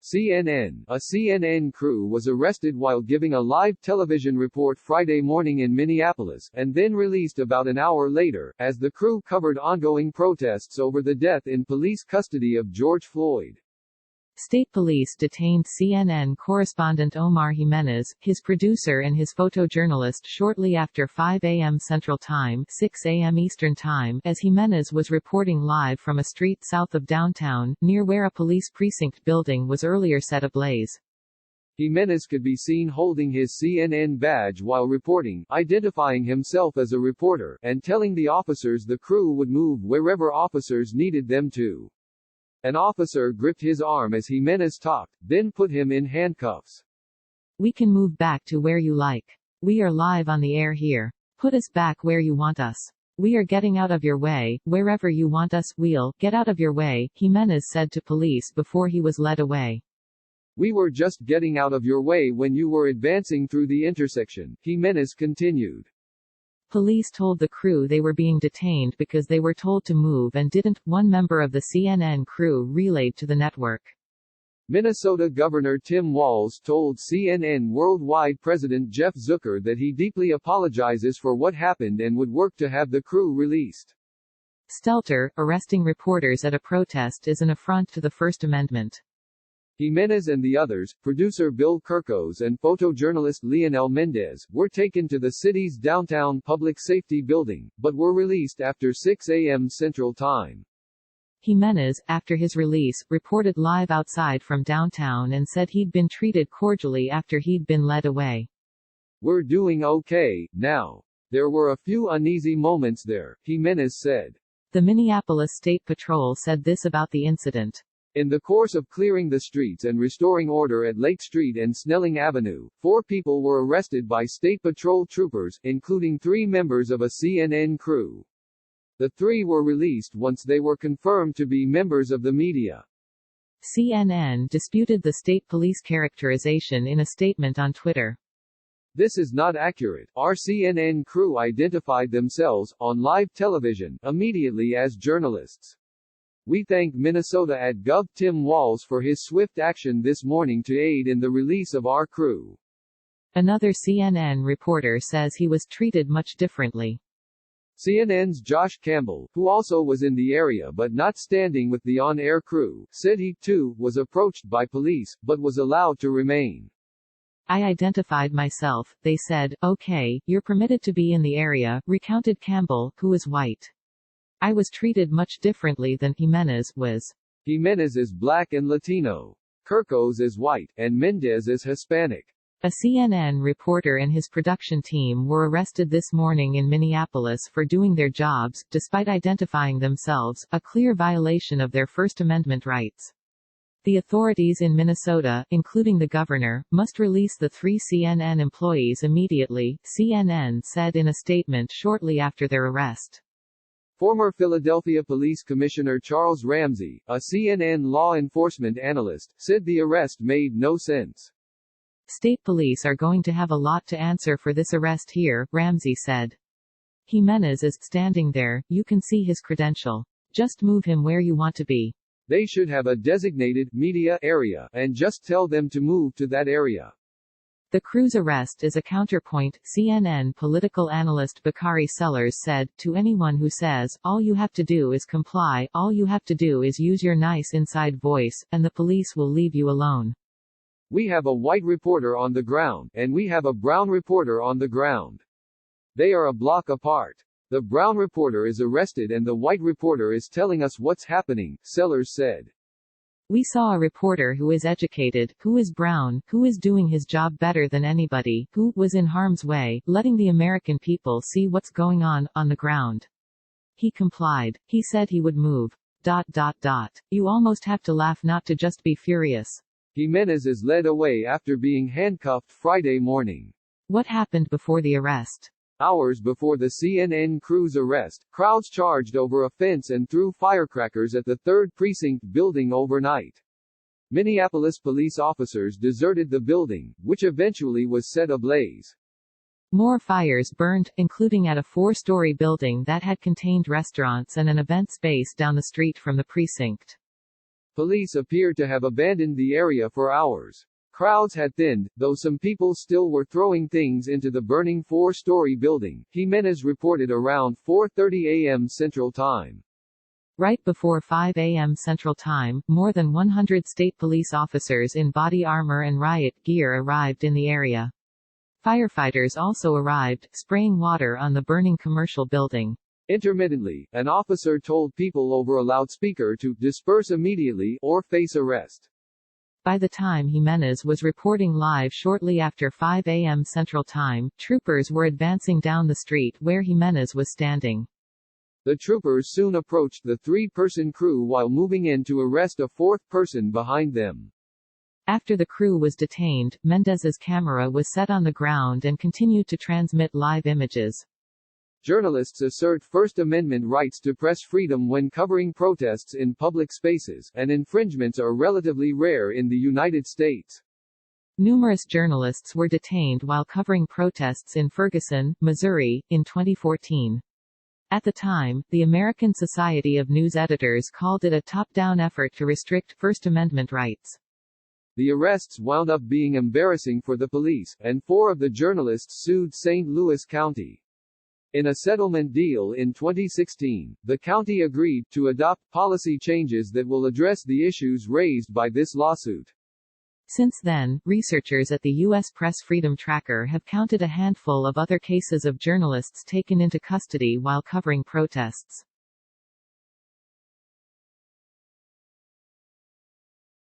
CNN. A CNN crew was arrested while giving a live television report Friday morning in Minneapolis, and then released about an hour later, as the crew covered ongoing protests over the death in police custody of George Floyd. State police detained CNN correspondent Omar Jimenez, his producer and his photojournalist shortly after 5 a.m. Central Time, 6 a.m. Eastern Time, as Jimenez was reporting live from a street south of downtown, near where a police precinct building was earlier set ablaze. Jimenez could be seen holding his CNN badge while reporting, identifying himself as a reporter, and telling the officers the crew would move wherever officers needed them to. An officer gripped his arm as Jimenez talked, then put him in handcuffs. "We can move back to where you like. We are live on the air here. Put us back where you want us. We are getting out of your way, wherever you want us, we'll get out of your way," Jimenez said to police before he was led away. "We were just getting out of your way when you were advancing through the intersection," Jimenez continued. Police told the crew they were being detained because they were told to move and didn't, one member of the CNN crew relayed to the network. Minnesota Governor Tim Walz told CNN Worldwide President Jeff Zucker that he deeply apologizes for what happened and would work to have the crew released. Stelter, arresting reporters at a protest is an affront to the First Amendment. Jimenez and the others, producer Bill Kirkos and photojournalist Leonel Mendez, were taken to the city's downtown public safety building, but were released after 6 a.m. Central Time. Jimenez, after his release, reported live outside from downtown and said he'd been treated cordially after he'd been led away. "We're doing okay, now. There were a few uneasy moments there," Jimenez said. The Minneapolis State Patrol said this about the incident. "In the course of clearing the streets and restoring order at Lake Street and Snelling Avenue, 4 people were arrested by State Patrol troopers, including 3 members of a CNN crew. The 3 were released once they were confirmed to be members of the media." CNN disputed the state police characterization in a statement on Twitter. "This is not accurate. Our CNN crew identified themselves, on live television, immediately as journalists. We thank Minnesota at Gov. Tim Walz for his swift action this morning to aid in the release of our crew." Another CNN reporter says he was treated much differently. CNN's Josh Campbell, who also was in the area but not standing with the on-air crew, said he, too, was approached by police, but was allowed to remain. "I identified myself, they said, okay, you're permitted to be in the area," recounted Campbell, who is white. "I was treated much differently than Jimenez was." Jimenez is black and Latino. Kirkos is white, and Mendez is Hispanic. A CNN reporter and his production team were arrested this morning in Minneapolis for doing their jobs, despite identifying themselves, a clear violation of their First Amendment rights. The authorities in Minnesota, including the governor, must release the 3 CNN employees immediately, CNN said in a statement shortly after their arrest. Former Philadelphia Police Commissioner Charles Ramsey, a CNN law enforcement analyst, said the arrest made no sense. "State police are going to have a lot to answer for this arrest here," Ramsey said. "Jimenez is standing there, you can see his credential. Just move him where you want to be. They should have a designated media area, and just tell them to move to that area." The crew's arrest is a counterpoint, CNN political analyst Bakari Sellers said, to anyone who says, all you have to do is comply, all you have to do is use your nice inside voice, and the police will leave you alone. "We have a white reporter on the ground, and we have a brown reporter on the ground. They are a block apart. The brown reporter is arrested and the white reporter is telling us what's happening," Sellers said. "We saw a reporter who is educated, who is brown, who is doing his job better than anybody, who was in harm's way, letting the American people see what's going on the ground. He complied. He said he would move. ... You almost have to laugh not to just be furious." Jimenez is led away after being handcuffed Friday morning. What happened before the arrest? Hours before the CNN crew's arrest, crowds charged over a fence and threw firecrackers at the 3rd Precinct building overnight. Minneapolis police officers deserted the building, which eventually was set ablaze. More fires burned, including at a 4-story building that had contained restaurants and an event space down the street from the precinct. Police appeared to have abandoned the area for hours. Crowds had thinned, though some people still were throwing things into the burning four-story building, Jimenez reported around 4:30 a.m. Central Time. Right before 5 a.m. Central Time, more than 100 state police officers in body armor and riot gear arrived in the area. Firefighters also arrived, spraying water on the burning commercial building. Intermittently, an officer told people over a loudspeaker to disperse immediately or face arrest. By the time Jimenez was reporting live shortly after 5 a.m. Central Time, troopers were advancing down the street where Jimenez was standing. The troopers soon approached the three-person crew while moving in to arrest a fourth person behind them. After the crew was detained, Mendez's camera was set on the ground and continued to transmit live images. Journalists assert First Amendment rights to press freedom when covering protests in public spaces, and infringements are relatively rare in the United States. Numerous journalists were detained while covering protests in Ferguson, Missouri, in 2014. At the time, the American Society of News Editors called it a top-down effort to restrict First Amendment rights. The arrests wound up being embarrassing for the police, and 4 of the journalists sued St. Louis County. In a settlement deal in 2016, the county agreed to adopt policy changes that will address the issues raised by this lawsuit. Since then, researchers at the U.S. Press Freedom Tracker have counted a handful of other cases of journalists taken into custody while covering protests.